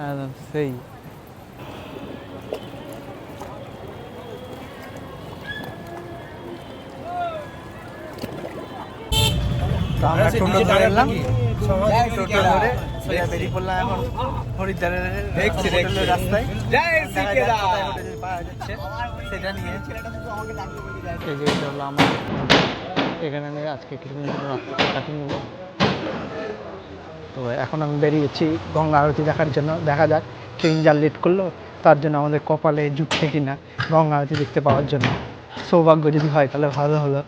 একদম সেই তো আমরা টোটো ধরে এলাম, টোটো ধরে সোজা বেরিয়ে পড়লাম এখন হরিদ্বারের হোটেলের রাস্তায়। হোটেল পাওয়া যাচ্ছে সেটা নিয়ে এই যে এটা হলো আমার এখানে নিয়ে আজকে কিছুদিন কাটিয়ে নেব। তো এখন আমি বেরিয়েছি গঙ্গা আরতি দেখার জন্য। দেখা যাক ট্রেন যা লেট করলো তার জন্য আমাদের কপালে জুটছে কিনা গঙ্গা আরতি দেখতে পাওয়ার জন্য। সৌভাগ্য যদি হয় তাহলে ভালো হলো।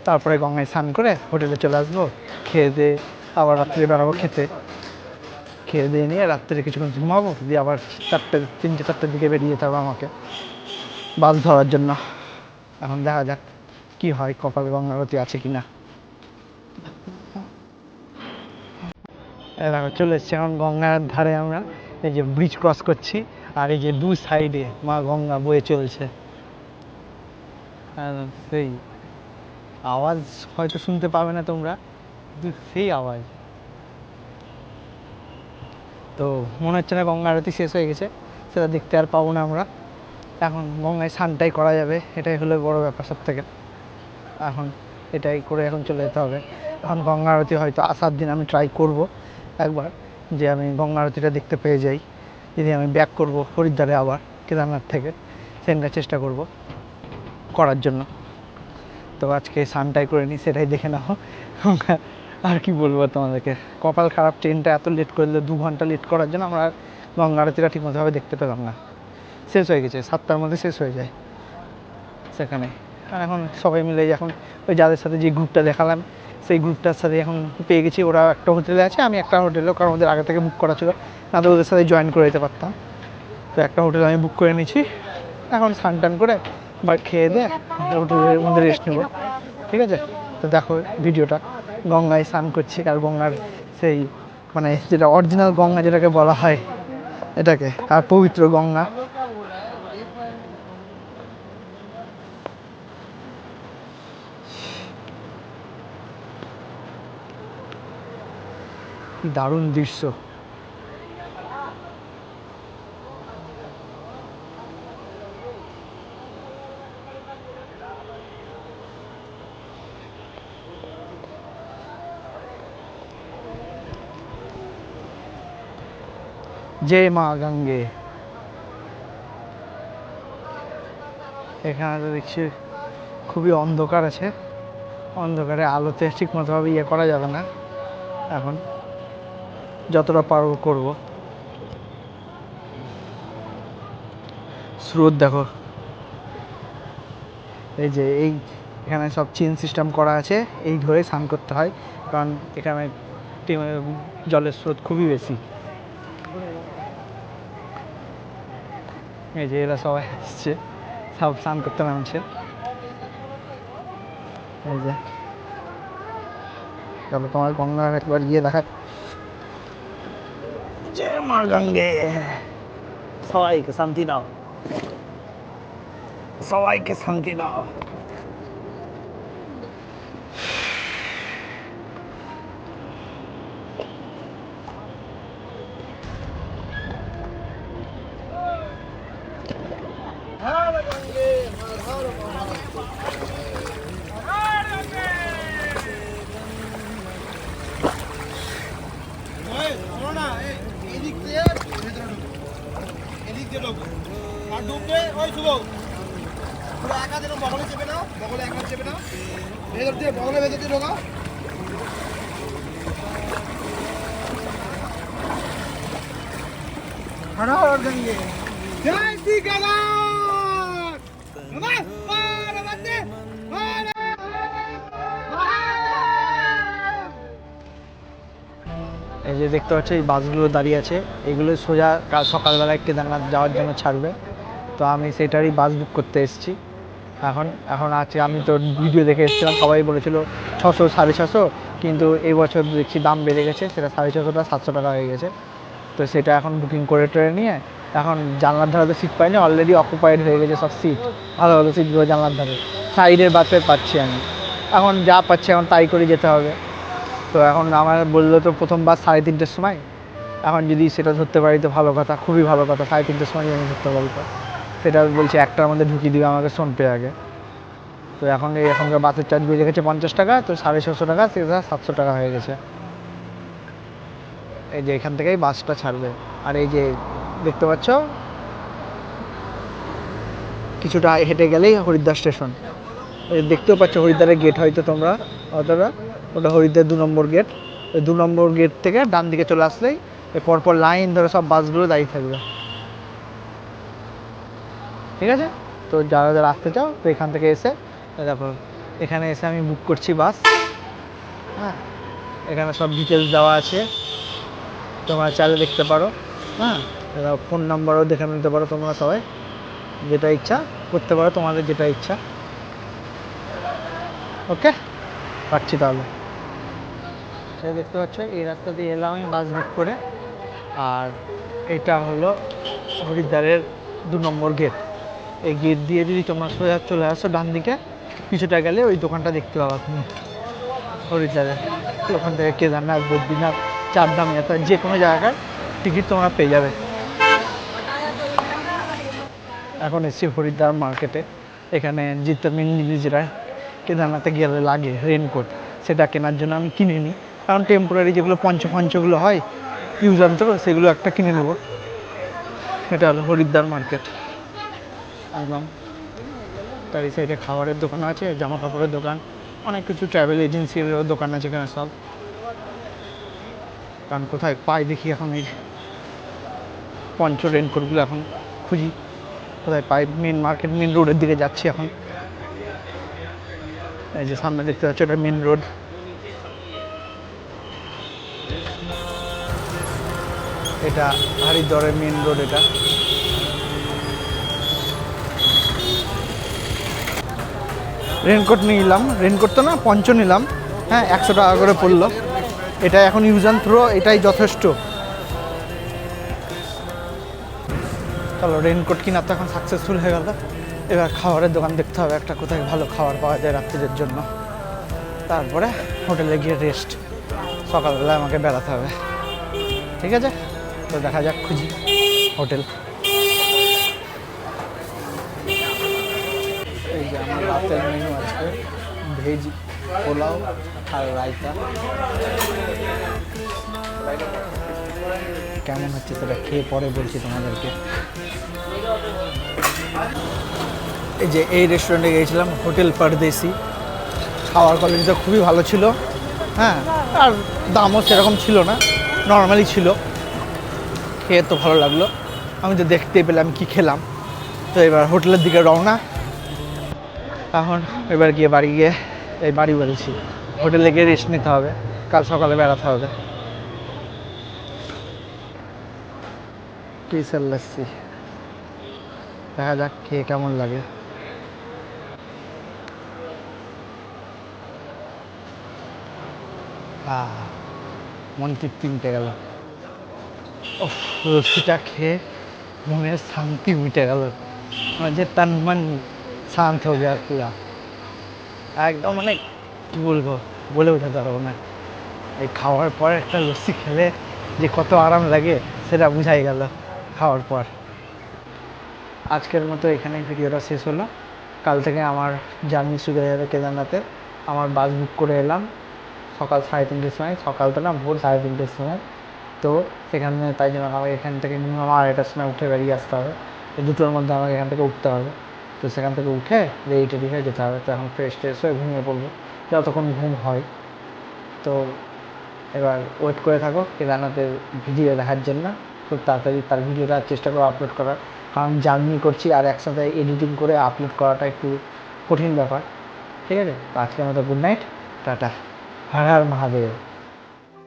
তারপরে গঙ্গায় স্নান করে হোটেলে চলে আসবো, খেয়ে দিয়ে আবার রাত্রে বেড়াবো খেয়ে দিয়ে নিয়ে রাত্রে কিছুক্ষণ ঘুমাবো, দিয়ে আবার 3টে-4টের দিকে বেরিয়ে যেতে হবে আমাকে বাস ধরার জন্য। এখন দেখা যাক কি হয়, কপালে গঙ্গা আরতি আছে কিনা। দেখো চলে এসছি এখন গঙ্গার ধারে। আমরা এই যে ব্রিজ ক্রস করছি আর এই যে দু সাইডে মা গঙ্গা বয়ে চলছে। সেই আওয়াজ হয়তো শুনতে পাবে না তোমরা, কিন্তু সেই আওয়াজ। তো মনে হচ্ছে না গঙ্গা আরতি শেষ হয়ে গেছে, সেটা দেখতে আর পাবো না আমরা। এখন গঙ্গায় স্নানটাই করা যাবে, এটাই হলো বড় ব্যাপার সব থেকে। এখন এটাই করে এখন চলে যেতে হবে। এখন গঙ্গা আরতি হয়তো আসার দিন আমি ট্রাই করব একবার যে আমি গঙ্গা আরতিটা দেখতে পেয়ে যাই। যদি আমি ব্যাক করব হরিদ্বারে আবার কেদারনাথ থেকে, সেটা চেষ্টা করব করার জন্য। তো আজকে স্নানটাই করে নিই, সেটাই দেখে নাও। আর কি বলবো তোমাদেরকে, কপাল খারাপ, ট্রেনটা এত লেট করলে 2 ঘন্টা লেট করার জন্য আমরা গঙ্গা আরতিটা ঠিকমতোভাবে দেখতে পেলাম না। শেষ হয়ে গেছে 7টার মধ্যে শেষ হয়ে যায় সেখানে। আর এখন সবাই মিলে এখন ওই যাদের সাথে যে গ্রুপটা দেখালাম সেই গ্রুপটার সাথে এখন পেয়ে গেছি। ওরা একটা হোটেলে আছে, আমি একটা হোটেলেও, কারণ ওদের আগে থেকে বুক করা ছিল, না তো ওদের সাথে জয়েন করে দিতে পারতাম। তো একটা হোটেল আমি বুক করে নিয়েছি। এখন স্নান টান করে বা খেয়ে দিয়ে হোটেলের মধ্যে রেস্ট নেবো, ঠিক আছে? তো দেখো ভিডিওটা, গঙ্গায় স্নান করছি আর গঙ্গার সেই মানে যেটা অরিজিনাল গঙ্গা যেটাকে বলা হয় এটাকে, আর পবিত্র গঙ্গা। কি দারুণ দৃশ্য। জয় মা গঙ্গে। এখানে তো দেখছি খুবই অন্ধকার আছে, অন্ধকারে আলোতে ঠিক মতোভাবে ইয়ে করা যাবে না। এখন যতটা পারবো করবো। স্রোত দেখো, এই যে এখানে সব চেন সিস্টেম করা আছে, এই ধরে স্নান করতে হয়, কারণ এখানে জলের স্রোত খুবই বেশি। এই যে এরা সবাই আসছে, সব স্নান করতে নামছে। এই যে চলো তোমার গঙ্গা একবার গিয়ে দেখা। জয় মা গঙ্গে। সবাইকে শান্তি দাও, সবাইকে শান্তি দাও। जय श्री गणेश। এই যে দেখতে পাচ্ছ এই বাসগুলো দাঁড়িয়ে আছে, এগুলো সোজা কাল সকালবেলায় কেদারনাথ যাওয়ার জন্য ছাড়বে। তো আমি সেটারই বাস বুক করতে এসেছি। এখন আছে, আমি তো ভিডিও দেখে এসেছিলাম, সবাই বলেছিল 600 650, কিন্তু এই বছর দেখছি দাম বেড়ে গেছে, সেটা 650 700 টাকা হয়ে গেছে। তো সেটা এখন বুকিং করে ট্রেনে নিয়ে এখন জানলার ধারে তো সিট পাইনি, অলরেডি অকুপাইড হয়ে গেছে সব সিট, ভালো ভালো সিটগুলো জানলার ধারে। সাইডের বাসে পাচ্ছি আমি, এখন যা পাচ্ছি এখন তাই করে যেতে হবে। তো এখন আমার বললো তো প্রথম বাস 3:30-র সময়, এখন যদি সেটা ধরতে পারি তো ভালো কথা, খুবই ভালো কথা। 3:30-র সময় যদি আমি ধরতে পারি তো সেটা বলছে 1টার মধ্যে ঢুকিয়ে দিবে আমাকে ফোনপে আগে। তো এখনকার বাসের চার্জ বেড়ে গেছে 50 টাকা, তো 650 টাকা, সেটা 700 টাকা হয়ে গেছে। এই যে এখান থেকেই বাসটা ছাড়বে। আর এই যে দেখতে পাচ্ছ কিছুটা হেঁটে গেলেই হরিদ্বার স্টেশন। এই দেখতেও পাচ্ছ হরিদ্বারের গেট, হয়তো তোমরা অতটা, ওটা হরিদ্বার 2 নম্বর গেট। ওই 2 নম্বর গেট থেকে ডান দিকে চলে আসলেই এই পরপর লাইন ধরে সব বাসগুলো দাঁড়িয়ে থাকবে। ঠিক আছে, তো যারা যারা আসতে চাও তো এখান থেকে এসে দেখো, এখানে এসে আমি বুক করছি বাস। হ্যাঁ, এখানে সব ডিটেলস দেওয়া আছে, তোমরা চাইলে দেখতে পারো। হ্যাঁ, ফোন নাম্বারও দেখে নিতে পারো তোমরা সবাই, যেটা ইচ্ছা করতে পারো, তোমাদের যেটা ইচ্ছা। ওকে, পাচ্ছি তাহলে। সেটা দেখতে পাচ্ছ এই রাস্তা দিয়ে এলাম আমি বাস বুক করে। আর এটা হলো হরিদ্বারের 2 নম্বর গেট। এই গেট দিয়ে যদি তোমরা সোজা চলে আসো ডান দিকে, কিছুটা গেলে ওই দোকানটা দেখতে পাবা তুমি হরিদ্বারের। ওখান থেকে কেদারনাথ, বদ্রীনাথ, চারধাম যাত্রা যে কোনো জায়গার টিকিট তোমরা পেয়ে যাবে। এখন এসছি হরিদ্বার মার্কেটে। এখানে নিজেরা কেদারনাথে গেলে লাগে রেনকোট, সেটা কেনার জন্য আমি কিনে নিই। কারণ টেম্পোরারি যেগুলো পঞ্চগুলো হয় ইউজ অ্যান্ড থ্রো, সেগুলো একটা কিনে নেবো। এটা হলো হরিদ্বার মার্কেট একদম। তার এই সাইডে খাবারের দোকান আছে, জামা কাপড়ের দোকান, অনেক কিছু ট্রাভেল এজেন্সির দোকান আছে এখানে সব। কারণ কোথায় পাই দেখি এখন এই রেনকোটগুলো এখন খুঁজি কোথায় পাই। মেন মার্কেট, মেন রোডের দিকে যাচ্ছি এখন। এই যে সামনে দেখতে পাচ্ছ এটা মেন রোড। এটা হরিদ্বারের মেন রোড। এটা রেনকোট নিলাম, রেনকোট তো না পঞ্চ নিলাম। হ্যাঁ, 100 টাকা করে পড়লো। এটা এখন ইউজ অ্যান্ড থ্রো, এটাই যথেষ্ট। চলো, রেনকোট কিনা তো এখন সাকসেসফুল হয়ে গেল। এবার খাবারের দোকান দেখতে হবে একটা, কোথায় ভালো খাবার পাওয়া যায় রাত্রিদের জন্য। তারপরে হোটেলে গিয়ে রেস্ট, সকালবেলায় আমাকে বেড়াতে হবে। ঠিক আছে, তো দেখা যাক, খুঁজি হোটেল। এই যে আমার রাতের মেনু আছে, ভেজ পোলাও আর রায়তা। কেমন হচ্ছে সেটা খেয়ে পরে বলছি তোমাদেরকে। এই যে এই রেস্টুরেন্টে গিয়েছিলাম, হোটেল পারদেশি। খাওয়ার কোয়ালিটিটা খুবই ভালো ছিল। হ্যাঁ, আর দামও সেরকম ছিল না, নর্মালি ছিল। খেয়ে তো ভালো লাগলো। আমি তো দেখতেই পেলাম কি খেলাম। তো এবার হোটেলের দিকে রওনা। এখন এবার বাড়ি বলছি, হোটেলে গিয়ে রেস্ট নিতে হবে, কাল সকালে বেড়াতে হবে। কেসার লস্যি, দেখা যাক খেয়ে কেমন লাগে। মন তৃপ্তি মিটে গেল। লস্যিটা খেয়ে মনের শান্তি মিটে গেল। যে তন মন শান্ত হয়ে গেল পুরা একদম। মানে কী বলবো, বলে বোঝাতে পারবো না। এই খাওয়ার পর একটা লস্যি খেলে যে কত আরাম লাগে সেটা বুঝাই গেল খাওয়ার পর। আজকের মতো এখানেই ভিডিওটা শেষ হলো। কাল থেকে আমার জার্নি শুরু হয়ে যাবে কেদারনাথের। আমার বাস বুক করে এলাম সকাল 3:30-র সময়, সকাল তো না, ভোর 3:30-র সময়। তো সেখানে তাই জন্য আমাকে এখান থেকে মিনিমাম 2:30টার সময় উঠে বেরিয়ে আসতে হবে। এই দুটোর মধ্যে আমাকে এখান থেকে উঠতে হবে। তো সেখান থেকে উঠে রেডি হয়ে যেতে হবে। তো এখন ফ্রেশ হয়ে ঘুমিয়ে পড়বো, যতক্ষণ ঘুম হয়। তো এবার ওয়েট করে থাকো কেদারনাথের ভিডিও দেখার জন্য। খুব তাড়াতাড়ি তার ভিডিওটা চেষ্টা করো আপলোড করার, কারণ জার্নি করছি আর একসাথে এডিটিং করে আপলোড করাটা একটু কঠিন ব্যাপার। ঠিক আছে, তো আজকের মতো good night, tata, Har Har Mahadev.